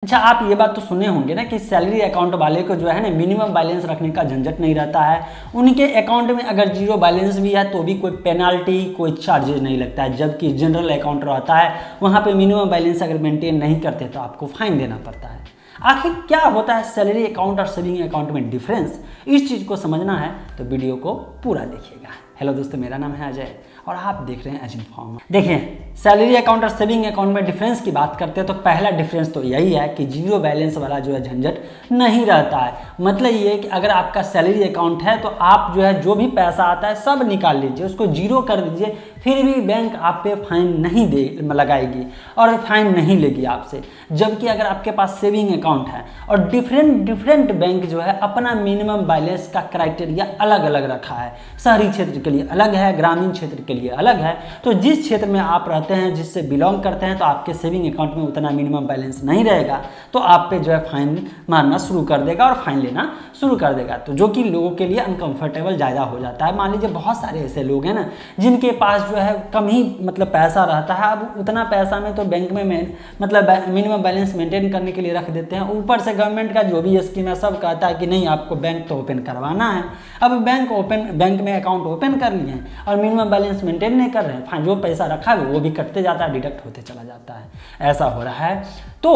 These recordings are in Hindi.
अच्छा, आप ये बात तो सुने होंगे ना कि सैलरी अकाउंट वाले को जो है ना मिनिमम बैलेंस रखने का झंझट नहीं रहता है। उनके अकाउंट में अगर जीरो बैलेंस भी है तो भी कोई पेनाल्टी, कोई चार्जेज नहीं लगता है। जबकि जनरल अकाउंट रहता है, वहाँ पे मिनिमम बैलेंस अगर मेंटेन नहीं करते तो आपको फाइन देना पड़ता है। आखिर क्या होता है सैलरी अकाउंट और सेविंग अकाउंट में डिफरेंस, इस चीज़ को समझना है तो वीडियो को पूरा देखिएगा। हेलो दोस्तों, मेरा नाम है अजय और आप देख रहे हैं एज इन्फॉर्म। देखिए, सैलरी अकाउंट और सेविंग अकाउंट में डिफरेंस की बात करते हैं तो पहला डिफरेंस तो यही है कि जीरो बैलेंस वाला जो है झंझट नहीं रहता है। मतलब ये कि अगर आपका सैलरी अकाउंट है तो आप जो है जो भी पैसा आता है सब निकाल लीजिए, उसको जीरो कर दीजिए, फिर भी बैंक आप पे फाइन नहीं लगाएगी और फाइन नहीं लेगी आपसे। जबकि अगर आपके पास सेविंग अकाउंट है और डिफरेंट बैंक जो है अपना मिनिमम बैलेंस का क्राइटेरिया अलग अलग रखा है। शहरी क्षेत्र के लिए अलग है, ग्रामीण क्षेत्र के लिए अलग है। तो जिस क्षेत्र में आप रहते हैं, जिससे बिलोंग करते हैं, तो आपके सेविंग अकाउंट में उतना मिनिमम बैलेंस नहीं रहेगा तो आप पे जो है फाइन मारना शुरू कर देगा और फाइन लेना शुरू कर देगा। तो जो कि लोगों के लिए अनकंफर्टेबल ज़्यादा हो जाता है। मान लीजिए बहुत सारे ऐसे लोग हैं ना जिनके पास जो है कम ही मतलब पैसा रहता है। अब उतना पैसा में तो बैंक में मतलब मिनिमम बैलेंस मेंटेन करने के लिए रख देते हैं। ऊपर से गवर्नमेंट का जो भी स्कीम है सब कहता है कि नहीं, आपको बैंक तो ओपन करवाना है। अब बैंक में अकाउंट ओपन कर लिए हैं और मिनिमम बैलेंस मेंटेन नहीं कर रहे हैं, फाइन जो पैसा रखा है वो भी कटते जाता है, डिडक्ट होते चला जाता है। ऐसा हो रहा है। तो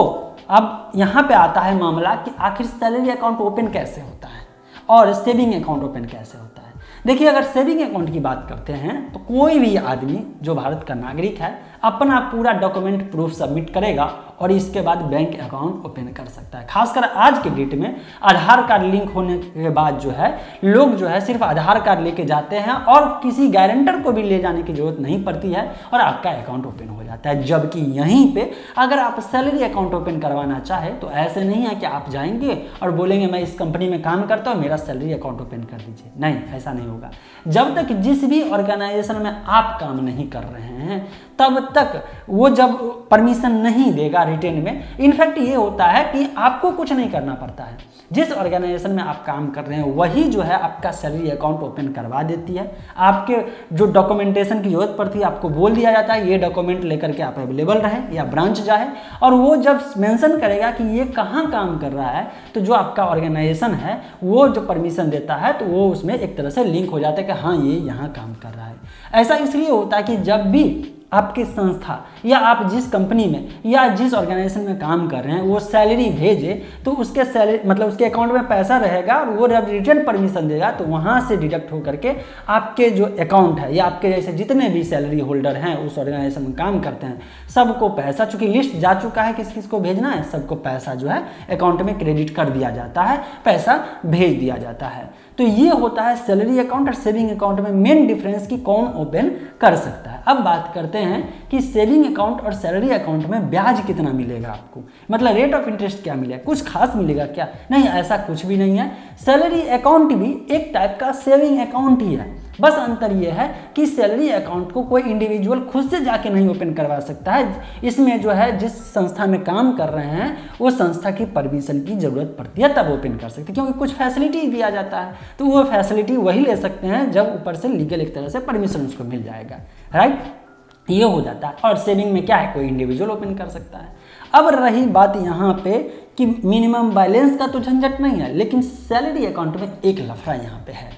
अब यहाँ पे आता है मामला कि आखिर सैलरी अकाउंट ओपन कैसे होता है और सेविंग अकाउंट ओपन कैसे होता है। देखिए, अगर सेविंग अकाउंट की बात करते हैं तो कोई भी आदमी जो भारत का नागरिक है अपना पूरा डॉक्यूमेंट प्रूफ सबमिट करेगा और इसके बाद बैंक अकाउंट ओपन कर सकता है। खासकर आज के डेट में आधार कार्ड लिंक होने के बाद जो है लोग जो है सिर्फ आधार कार्ड लेके जाते हैं और किसी गारंटर को भी ले जाने की जरूरत नहीं पड़ती है और आपका अकाउंट ओपन हो जाता है। जबकि यहीं पे अगर आप सैलरी अकाउंट ओपन करवाना चाहे तो ऐसे नहीं है कि आप जाएंगे और बोलेंगे मैं इस कंपनी में काम करता हूँ, मेरा सैलरी अकाउंट ओपन कर दीजिए। नहीं, ऐसा नहीं होगा। जब तक जिस भी ऑर्गेनाइजेशन में आप काम नहीं कर रहे हैं तब तक वो जब परमिशन नहीं देगा रिटेन में, इनफैक्ट ये होता है कि आपको कुछ नहीं करना पड़ता है। जिस ऑर्गेनाइजेशन में आप काम कर रहे हैं वही जो है आपका सैलरी अकाउंट ओपन करवा देती है। आपके जो डॉक्यूमेंटेशन की जरूरत पड़ती है आपको बोल दिया जाता है ये डॉक्यूमेंट लेकर के आप अवेलेबल रहें या ब्रांच जाए, और वो जब मेंशन करेगा कि ये कहाँ काम कर रहा है तो जो आपका ऑर्गेनाइजेशन है वो जो परमिशन देता है तो वो उसमें एक तरह से लिंक हो जाता है कि हाँ ये यहाँ काम कर रहा है। ऐसा इसलिए होता है कि जब भी आपकी संस्था या आप जिस कंपनी में या जिस ऑर्गेनाइजेशन में काम कर रहे हैं वो सैलरी भेजे तो उसके सैलरी मतलब उसके अकाउंट में पैसा रहेगा, वो जब रिटर्न परमिशन देगा तो वहाँ से डिडक्ट होकर के आपके जो अकाउंट है या आपके जैसे जितने भी सैलरी होल्डर हैं उस ऑर्गेनाइजेशन में काम करते हैं सबको पैसा, चूँकि लिस्ट जा चुका है किस किस को भेजना है, सबको पैसा जो है अकाउंट में क्रेडिट कर दिया जाता है, पैसा भेज दिया जाता है। तो ये होता है सैलरी अकाउंट और सेविंग अकाउंट में मेन डिफरेंस कि कौन ओपन कर सकता है। अब बात करते हैं कि सेविंग अकाउंट और सैलरी अकाउंट में ब्याज कितना मिलेगा आपको, मतलब रेट ऑफ इंटरेस्ट क्या मिलेगा, कुछ खास मिलेगा क्या? नहीं, ऐसा कुछ भी नहीं है। सैलरी अकाउंट भी एक टाइप का सेविंग अकाउंट ही है, बस अंतर यह है कि सैलरी अकाउंट को कोई इंडिविजुअल खुद से जाके नहीं ओपन करवा सकता है। इसमें जो है जिस संस्था में काम कर रहे हैं वो संस्था की परमिशन की ज़रूरत पड़ती है तब ओपन कर सकते हैं, क्योंकि कुछ फैसिलिटी दिया जाता है तो वो फैसिलिटी वही ले सकते हैं जब ऊपर से लीगल एक तरह से परमिशन उसको मिल जाएगा, राइट। ये हो जाता है। और सेविंग में क्या है, कोई इंडिविजुअल ओपन कर सकता है। अब रही बात यहाँ पे कि मिनिमम बैलेंस का तो झंझट नहीं है, लेकिन सैलरी अकाउंट में एक लफड़ा यहाँ पे है।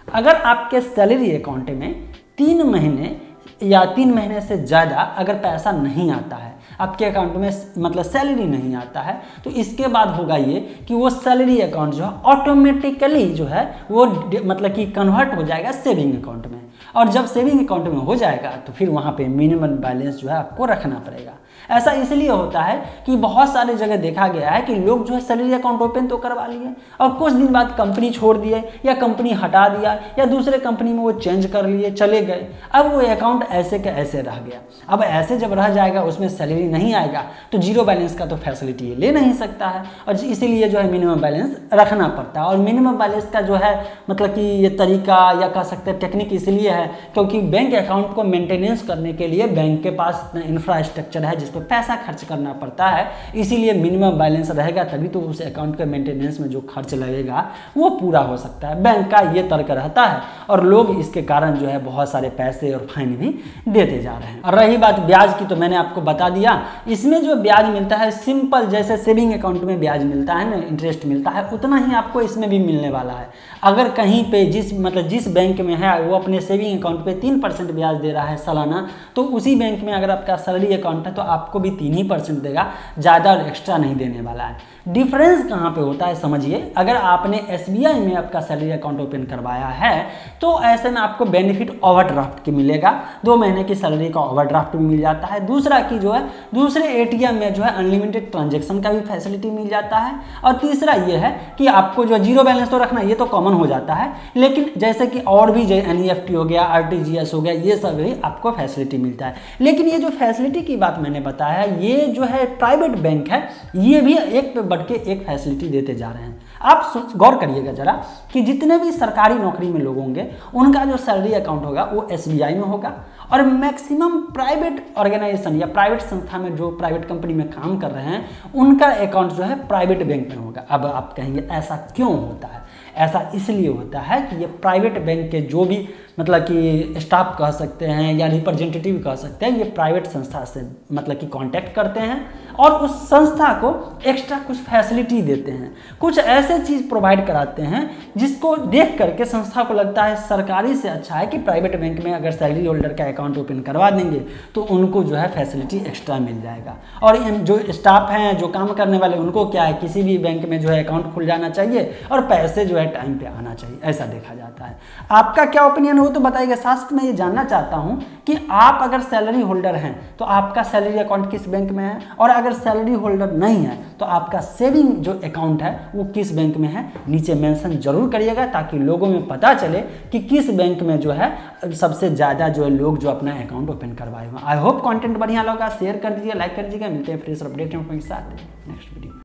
अगर आपके सैलरी अकाउंट में 3 महीने या 3 महीने से ज़्यादा अगर पैसा नहीं आता है, आपके अकाउंट में मतलब सैलरी नहीं आता है, तो इसके बाद होगा ये कि वो सैलरी अकाउंट जो है ऑटोमेटिकली जो है वो मतलब कि कन्वर्ट हो जाएगा सेविंग अकाउंट में। और जब सेविंग अकाउंट में हो जाएगा तो फिर वहाँ पे मिनिमम बैलेंस जो है आपको रखना पड़ेगा। ऐसा इसलिए होता है कि बहुत सारे जगह देखा गया है कि लोग जो है सैलरी अकाउंट ओपन तो करवा लिए और कुछ दिन बाद कंपनी छोड़ दिए या कंपनी हटा दिया या दूसरे कंपनी में वो चेंज कर लिए, चले गए। अब वो अकाउंट ऐसे के ऐसे रह गया। अब ऐसे जब रह जाएगा उसमें सैलरी नहीं आएगा तो जीरो बैलेंस का तो फैसिलिटी ये ले नहीं सकता है और इसीलिए जो है मिनिमम बैलेंस रखना पड़ता है। और मिनिमम बैलेंस का जो है मतलब कि ये तरीका या कह सकते हैं टेक्निक इसलिए है क्योंकि बैंक अकाउंट को मेंटेनेंस करने के लिए बैंक के पास इतना इंफ्रास्ट्रक्चर है जिस पर पे पैसा खर्च करना पड़ता है, इसीलिए मिनिमम बैलेंस रहेगा तभी तो उस अकाउंट के मेंटेनेंस में जो खर्च लगेगा वो पूरा हो सकता है। बैंक का ये तर्क रहता है और लोग इसके कारण जो है बहुत सारे पैसे और फाइन भी देते जा रहे हैं। और रही बात ब्याज की, तो मैंने आपको बता दिया, इसमें जो ब्याज मिलता है सिंपल जैसे सेविंग अकाउंट में ब्याज मिलता है ना, इंटरेस्ट मिलता है, उतना ही आपको इसमें भी मिलने वाला है। अगर कहीं पे जिस बैंक में है वो अपने सेविंग अकाउंट पे 3% ब्याज दे रहा है सालाना, तो उसी बैंक में अगर आपका सैलरी अकाउंट है तो आपको भी 3% देगा, ज़्यादा और एक्स्ट्रा नहीं देने वाला है। डिफरेंस कहाँ पे होता है समझिए, अगर आपने SBI में आपका सैलरी अकाउंट ओपन करवाया है तो ऐसे में आपको बेनिफिट ओवरड्राफ्ट की मिलेगा, 2 महीने की सैलरी का ओवरड्राफ्ट भी मिल जाता है। दूसरा कि जो है दूसरे ATM में जो है अनलिमिटेड ट्रांजेक्शन का भी फैसिलिटी मिल जाता है। और तीसरा ये है कि आपको जो जीरो बैलेंस तो रखना, ये तो कॉमन हो जाता है, लेकिन जैसे कि और भी NEFT हो गया, RTGS हो गया, ये सब भी आपको फैसिलिटी मिलता है। लेकिन ये जो फैसिलिटी की बात मैंने बताया, ये जो है प्राइवेट बैंक है, ये भी एक पे बढ़ के एक फैसिलिटी देते जा रहे हैं। आप गौर करिएगा जरा कि जितने भी सरकारी नौकरी में लोग होंगे उनका जो सैलरी अकाउंट होगा वो SBI में होगा, और मैक्सिमम प्राइवेट ऑर्गेनाइजेशन या प्राइवेट संस्था में जो प्राइवेट कंपनी में काम कर रहे हैं उनका अकाउंट जो है प्राइवेट बैंक में होगा। अब आप कहेंगे ऐसा क्यों होता है? ऐसा इसलिए होता है कि ये प्राइवेट बैंक के जो भी मतलब कि स्टाफ कह सकते हैं या रिप्रेजेंटेटिव कह सकते हैं, ये प्राइवेट संस्था से मतलब कि कांटेक्ट करते हैं और उस संस्था को एक्स्ट्रा कुछ फैसिलिटी देते हैं, कुछ ऐसे चीज़ प्रोवाइड कराते हैं जिसको देख करके संस्था को लगता है सरकारी से अच्छा है कि प्राइवेट बैंक में अगर सैलरी होल्डर का अकाउंट ओपन करवा देंगे तो उनको जो है फैसिलिटी एक्स्ट्रा मिल जाएगा। और जो स्टाफ हैं, जो काम करने वाले, उनको क्या है, किसी भी बैंक में जो है अकाउंट खुल जाना चाहिए और पैसे जो है टाइम पे आना चाहिए, ऐसा देखा जाता है। आपका क्या ओपिनियन हो तो बताइएगा। साथ में ये जानना चाहता हूं कि आप अगर सैलरी होल्डर हैं तो आपका सैलरी अकाउंट किस बैंक में है, और अगर सैलरी होल्डर नहीं है तो आपका सेविंग जो अकाउंट है वो किस बैंक में है, नीचे मेंशन जरूर करिएगा ताकि लोगों में पता चले कि किस बैंक में जो है सबसे ज़्यादा जो है लोग जो अपना अकाउंट ओपन करवाए हुए। आई होप कंटेंट बढ़िया लगा, शेयर कर दीजिए, लाइक कर दीजिएगा। मिलते हैं फ्रेश अपडेट के साथ नेक्स्ट वीडियो।